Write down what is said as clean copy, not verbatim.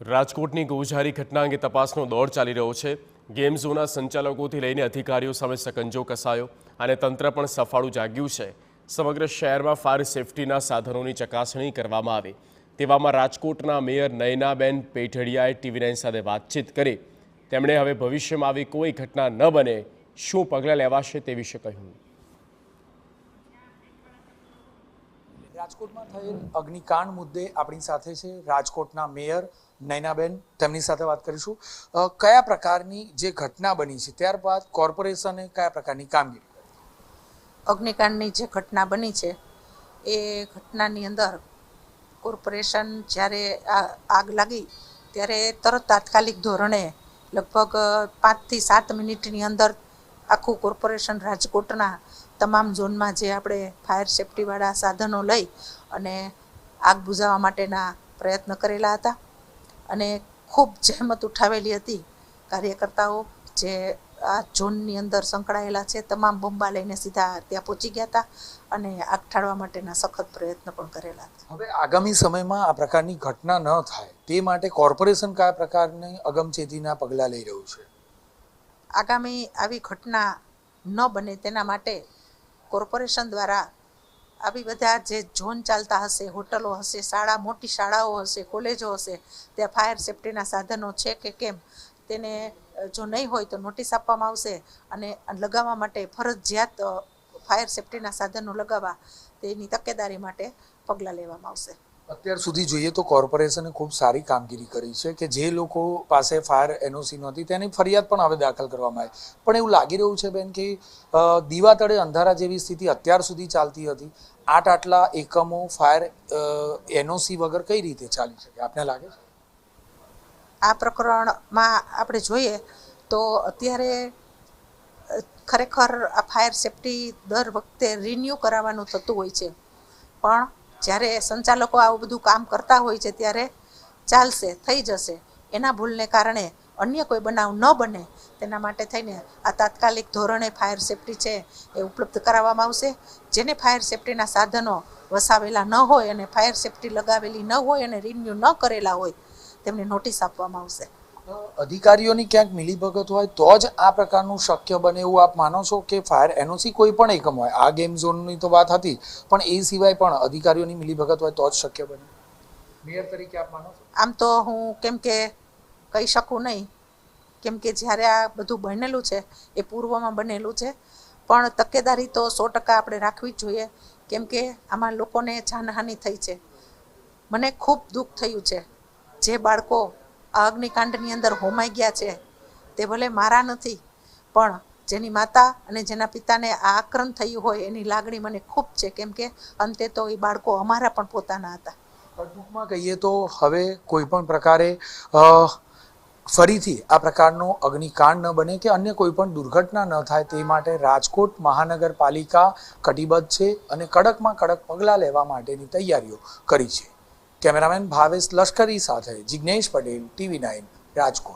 રાજકોટની ગોઝારી ઘટના અંગે તપાસનો દોર ચાલી રહ્યો છે। ગેમ ઝોનના સંચાલકોથી લઈને અધિકારીઓ સામે સકંજો કસાયો અને તંત્ર પણ સફાળું જાગ્યું છે। સમગ્ર શહેરમાં ફાયર સેફટીના સાધનોની ચકાસણી કરવામાં આવે તેવામાં રાજકોટના મેયર નયનાબેન પેઢડિયાએ TV9 સાથે વાતચીત કરી। તેમણે હવે ભવિષ્યમાં આવી કોઈ ઘટના ન બને શું પગલાં લેવાશે તે વિશે કહ્યું। રાજકોટમાં થયેલ અગ્નિકાંડ મુદ્દે આપણી સાથે છે રાજકોટના મેયર નયનાબેન, તેમની સાથે વાત કરીશું। કયા પ્રકારની જે ઘટના બની છે, ત્યારબાદ કોર્પોરેશને કયા પ્રકારની કામગીરી કરી? અગ્નિકાંડની જે ઘટના બની છે એ ઘટનાની અંદર કોર્પોરેશન જ્યારે આગ લાગી ત્યારે તરત તાત્કાલિક ધોરણે લગભગ 5 થી 7 મિનિટની અંદર આખું કોર્પોરેશન રાજકોટના તમામ ઝોનમાં જે આપણે ફાયર સેફટીવાળા સાધનો લઈ અને આગ બુઝાવવા માટેના પ્રયત્ન કરેલા હતા અને ખૂબ જહેમત ઉઠાવેલી હતી। કાર્યકર્તાઓ જે આ ઝોનની અંદર સંકળાયેલા છે તમામ બોમ્બા લઈને સીધા ત્યાં પહોંચી ગયા હતા અને આગ ઠાળવા માટેના સખત પ્રયત્ન પણ કરેલા હતા। હવે આગામી સમયમાં આ પ્રકારની ઘટના ન થાય તે માટે કોર્પોરેશન કયા પ્રકારની અગમચેતીના પગલાં લઈ રહ્યું છે? આગામી આવી ઘટના ન બને તેના માટે કોર્પોરેશન દ્વારા આવી બધા જે ઝોન ચાલતા હશે, હોટલો હશે, શાળા, મોટી શાળાઓ હશે, કોલેજો હશે, ત્યાં ફાયર સેફટીના સાધનો છે કે કેમ તેને જો નહીં હોય તો નોટિસ આપવામાં આવશે અને લગાવવા માટે ફરજિયાત ફાયર સેફટીના સાધનો લગાવવા તેની તકેદારી માટે પગલાં લેવામાં આવશે। અત્યાર સુધી જોઈએ તો કોર્પોરેશને ખૂબ સારી કામગીરી કરી છે કે જે લોકો પાસે ફાયર એનઓસી નહોતી તેની ફરિયાદ પણ હવે દાખલ કરવામાં આવી, પણ એવું લાગી રહ્યું છે બેન કે દીવા તળે અંધારા જેવી સ્થિતિ અત્યાર સુધી ચાલતી હતી। આટલા એકમો ફાયર એનઓસી વગર કઈ રીતે ચાલી શકે, આપને લાગે છે? આ પ્રકરણમાં આપણે જોઈએ તો અત્યારે ખરેખર આ ફાયર સેફટી દર વખતે રિન્યૂ કરાવવાનું થતું હોય છે, પણ જ્યારે સંચાલકો આવું બધું કામ કરતા હોય છે ત્યારે ચાલશે, થઈ જશે, એના ભૂલને કારણે અન્ય કોઈ બનાવ ન બને તેના માટે થઈને આ તાત્કાલિક ધોરણે ફાયર સેફટી છે એ ઉપલબ્ધ કરાવવામાં આવશે। જેને ફાયર સેફટીના સાધનો વસાવેલા ન હોય અને ફાયર સેફટી લગાવેલી ન હોય અને રિન્યૂ ન કરેલા હોય તેમને નોટિસ આપવામાં આવશે। અધિકારીઓની ક્યાંક મિલીભગત હોય તો જ આ પ્રકારનું શક્ય બને એવું આપ માનો છો કે ફાયર એનઓસી કોઈ પણ એકમ હોય, આ ગેમ ઝોનની તો વાત હતી, પણ એ સિવાય પણ અધિકારીઓની મિલીભગત હોય તો જ શક્ય બને? મેયર તરીકે આપ માનો છો? આમ તો હું કેમ કે કહી શકું નહીં, કેમ કે જ્યારે આ બધું બનેલું છે એ પૂર્વમાં બનેલું છે, પણ તકેદારી તો 100% આપણે રાખવી જ જોઈએ, કેમ કે આમાં લોકોને જાનહાનિ થઈ છે। મને ખૂબ દુઃખ થયું છે જે બાળકો આ અગ્નિકાંડની અંદર હોમાઈ ગયા છે તે ભલે મારા નથી, પણ જેની માતા અને જેના પિતાને આ આક્રંદ થયું હોય એની લાગણી મને ખૂબ છે, કેમ કે અંતે તો એ બાળકો અમારા પણ પોતાના હતા। ટૂંકમાં કહીએ તો હવે કોઈ પણ પ્રકારે ફરીથી આ પ્રકારનો અગ્નિકાંડ ન બને કે અન્ય કોઈ પણ દુર્ઘટના ન થાય તે માટે રાજકોટ મહાનગરપાલિકા કટિબદ્ધ છે અને કડકમાં કડક પગલાં લેવા માટેની તૈયારીઓ કરી છે। કેમેરામેન ભાવેશ લશ્કરી સાથે જિગ્નેશ પટેલ, TV9 રાજકોટ।